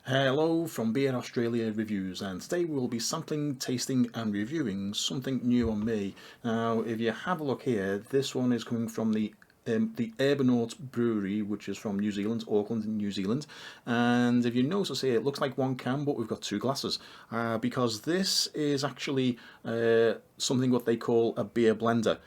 Hello from Beer Australia Reviews, and today we will be sampling, tasting and reviewing something new on me. Now if you have a look here, this one is coming from the Urbanaut Brewery, which is from New Zealand, Auckland in New Zealand. And if you notice here, it looks like one can, but we've got two glasses, because this is actually something what they call a beer blender.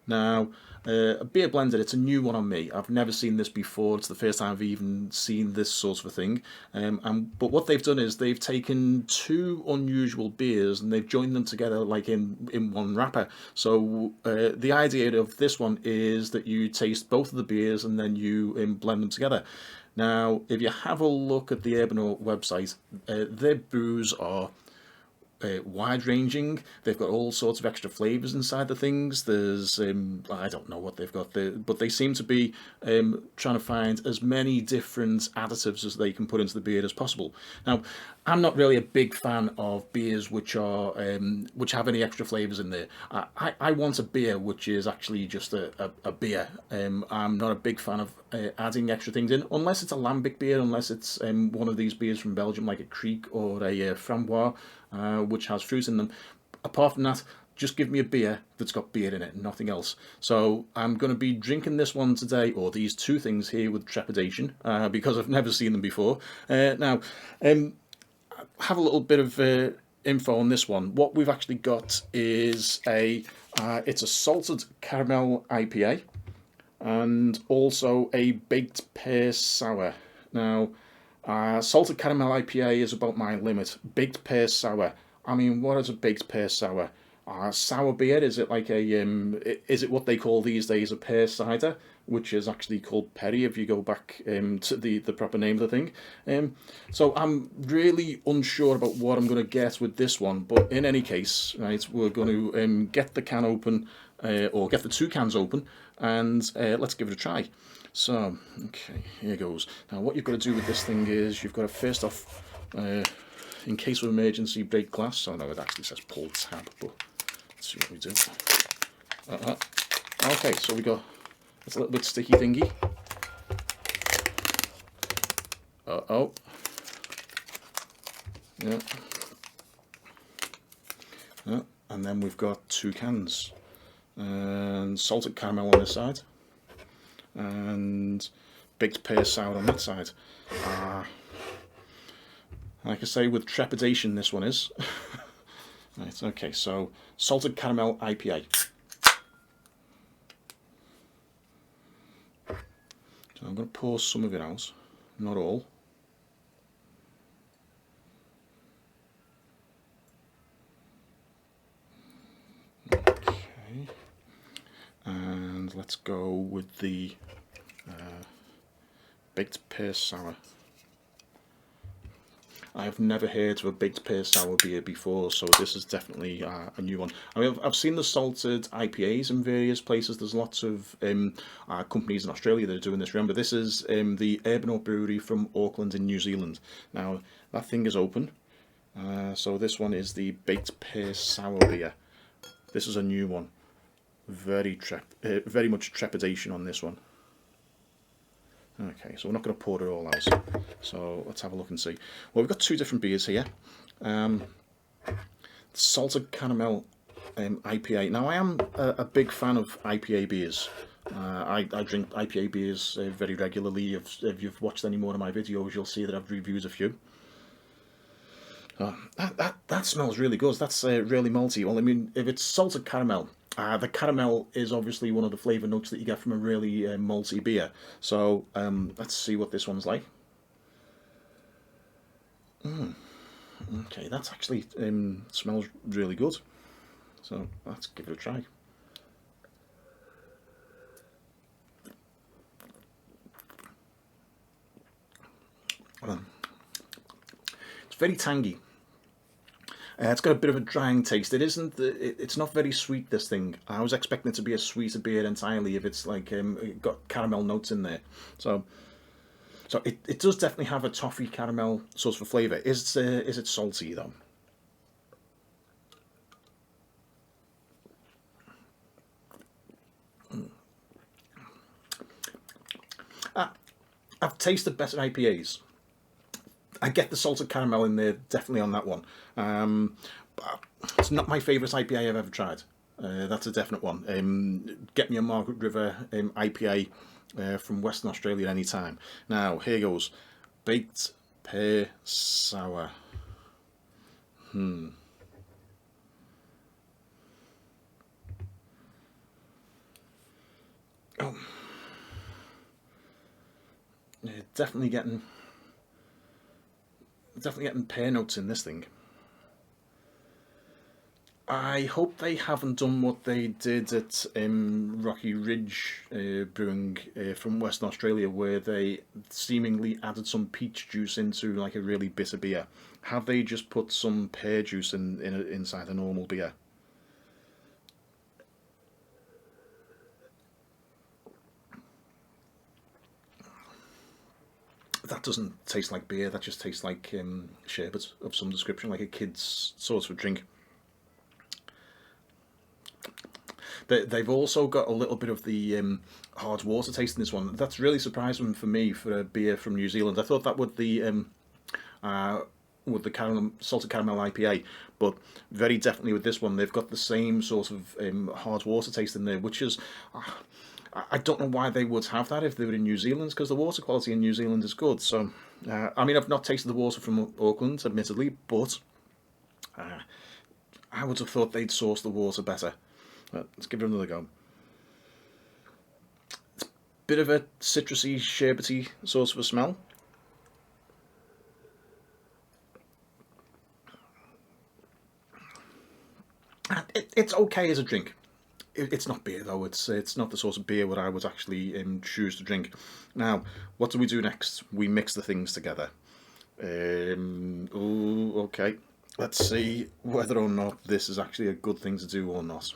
Now, a beer blender, it's a new one on me. I've never seen this before. It's the first time I've even seen this sort of a thing. But what they've done is they've taken two unusual beers and they've joined them together like in one wrapper. So the idea of this one is that you taste both of the beers and then you blend them together. Now, if you have a look at the Urbanaut website, their brews are wide ranging. They've got all sorts of extra flavors inside the things. There's I don't know what they've got there, but they seem to be trying to find as many different additives as they can put into the beer as possible. Now, I'm not really a big fan of beers which are which have any extra flavors in there. I want a beer which is actually just a beer. I'm not a big fan of adding extra things in, unless it's a lambic beer, unless it's one of these beers from Belgium like a Kriek or a Framboise, which has fruit in them. Apart from that, just give me a beer that's got beer in it, nothing else. So I'm going to be drinking this one today, or these two things here, with trepidation, because I've never seen them before. Now, have a little bit of info on this one. What we've actually got is it's a salted caramel IPA, and also a baked pear sour. Now, salted caramel IPA is about my limit. Baked pear sour. I mean, what is a baked pear sour? Sour beer, is it like is it what they call these days a pear cider, which is actually called perry if you go back to the proper name of the thing. So I'm really unsure about what I'm going to get with this one, but in any case, right, we're going to get the can open, or get the two cans open, and let's give it a try. So, okay, here goes. Now what you've got to do with this thing is you've got to first off, in case of emergency, break glass. Oh no, it actually says pull tab, but let's see what we do. Okay, so we got, it's a little bit sticky thingy. Uh-oh. Yeah. Yeah. And then we've got two cans. And salted caramel on this side. And baked pear sour on that side. Like I say, with trepidation this one is. Right, okay, so salted caramel IPA. So I'm going to pour some of it out, not all. Okay, and let's go with the baked pear sour. I've never heard of a baked pear sour beer before, so this is definitely a new one. I mean, I've seen the salted IPAs in various places. There's lots of companies in Australia that are doing this. Remember, this is the Urbanaut Brewery from Auckland in New Zealand. Now, that thing is open. So this one is the baked pear sour beer. This is a new one. Very much trepidation on this one. Okay, so we're not going to pour it all out. So let's have a look and see. Well, we've got two different beers here. Salted caramel IPA. Now, I am a big fan of IPA beers. I drink IPA beers very regularly. If you've watched any more of my videos, you'll see that I've reviewed a few. That smells really good. That's really malty. Well, I mean, if it's salted caramel, the caramel is obviously one of the flavour notes that you get from a really malty beer. So let's see what this one's like. Okay, that's actually smells really good. So let's give it a try. It's very tangy. It's got a bit of a drying taste. It isn't. It's not very sweet. This thing. I was expecting it to be a sweeter beer entirely. If it's like it got caramel notes in there, so it does definitely have a toffee caramel sort of a flavour. Is it salty though? I've tasted better IPAs. I get the salted caramel in there, definitely on that one. But it's not my favourite IPA I've ever tried. That's a definite one. Get me a Margaret River IPA from Western Australia any time. Now, here goes. Baked pear sour. Oh, yeah, definitely getting pear notes in this thing. I hope they haven't done what they did at Rocky Ridge Brewing from Western Australia, where they seemingly added some peach juice into like a really bitter beer. Have they just put some pear juice inside a normal beer? That doesn't taste like beer. That just tastes like sherbet of some description, like a kid's sort of drink. They've also got a little bit of the hard water taste in this one. That's really surprising for me for a beer from New Zealand. I thought that would the salted caramel IPA, but very definitely with this one, they've got the same sort of hard water taste in there, which is. I don't know why they would have that if they were in New Zealand, because the water quality in New Zealand is good. So, I mean, I've not tasted the water from Auckland, admittedly, but I would have thought they'd source the water better. Let's give it another go. Bit of a citrusy, sherbety sort of a smell. It's okay as a drink. It's not beer though. It's not the sort of beer what I would actually choose to drink. Now, what do we do next? We mix the things together. Ooh, okay. Let's see whether or not this is actually a good thing to do or not.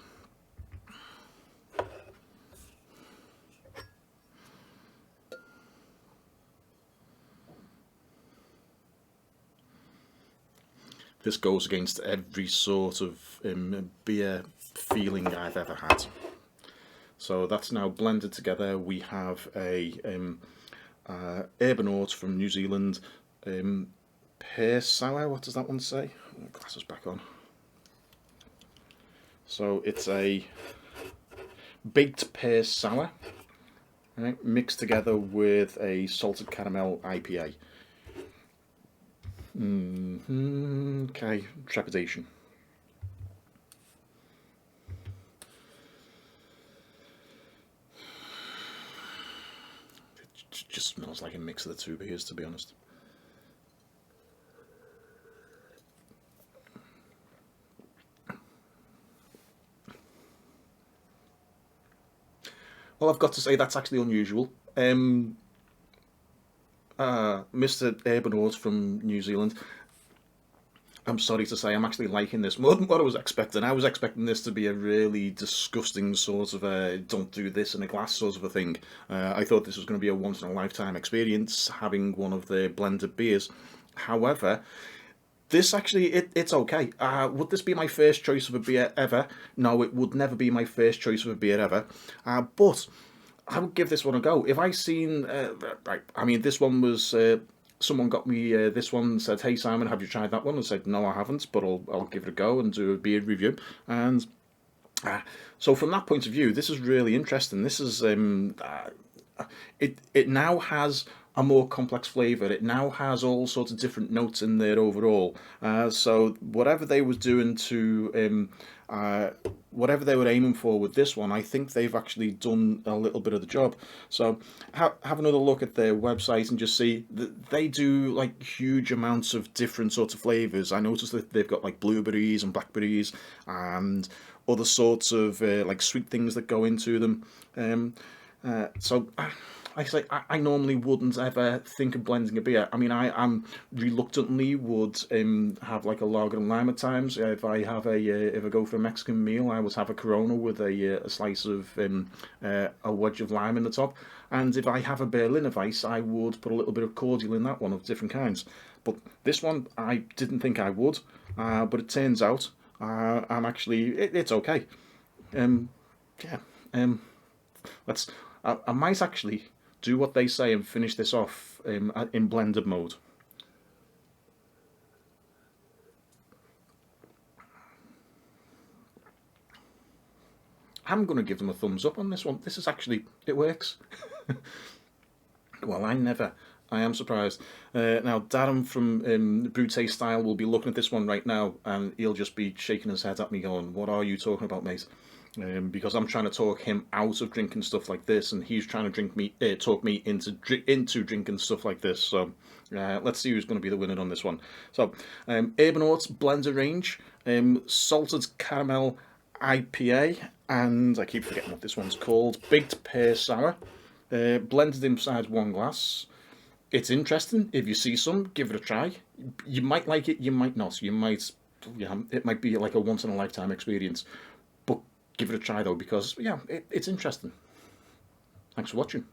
This goes against every sort of beer feeling I've ever had. So that's now blended together. We have a Urbanaut from New Zealand, Pear sour. What does that one say? Glasses back on. So it's a baked pear sour, right, mixed together with a salted caramel IPA. Okay, trepidation. It just smells like a mix of the two beers, to be honest. Well, I've got to say that's actually unusual. Mr. Urbanaut from New Zealand, I'm sorry to say, I'm actually liking this more than what I was expecting. I was expecting this to be a really disgusting sort of a don't do this in a glass sort of a thing. I thought this was going to be a once in a lifetime experience having one of the blended beers. However, this actually, it's okay. Would this be my first choice of a beer ever? No, it would never be my first choice of a beer ever. But I would give this one a go. If I seen, right, I mean, this one was, someone got me this one, said, "Hey Simon, have you tried that one?" I said, "No, I haven't, but I'll give it a go and do a beer review." And so from that point of view, this is really interesting. This is it now has a more complex flavour. It now has all sorts of different notes in there overall. So whatever they was doing to whatever they were aiming for with this one, I think they've actually done a little bit of the job. So have another look at their website and just see that they do like huge amounts of different sorts of flavours. I noticed that they've got like blueberries and blackberries and other sorts of like sweet things that go into them. So I say I normally wouldn't ever think of blending a beer. I mean, I'm reluctantly would have like a lager and lime at times. If I have if I go for a Mexican meal, I would have a Corona with a slice of a wedge of lime in the top. And if I have a Berliner Weiss, I would put a little bit of cordial in that one of different kinds. But this one, I didn't think I would, but it turns out I'm actually it's okay. Yeah. Let's. I might actually do what they say and finish this off in blended mode. I'm going to give them a thumbs up on this one. This is actually, it works. Well, I am surprised. Now, Darren from Brew Taste Style will be looking at this one right now, and he'll just be shaking his head at me going, what are you talking about, mate? Because I'm trying to talk him out of drinking stuff like this, and he's trying to talk me into drinking stuff like this. So let's see who's going to be the winner on this one. So, Urbanaut Blender Range, Salted Caramel IPA, and I keep forgetting what this one's called, Baked Pear Sour, blended inside one glass. It's interesting. If you see some, give it a try. You might like it, you might not. It might be like a once in a lifetime experience. But give it a try though, because it's interesting. Thanks for watching.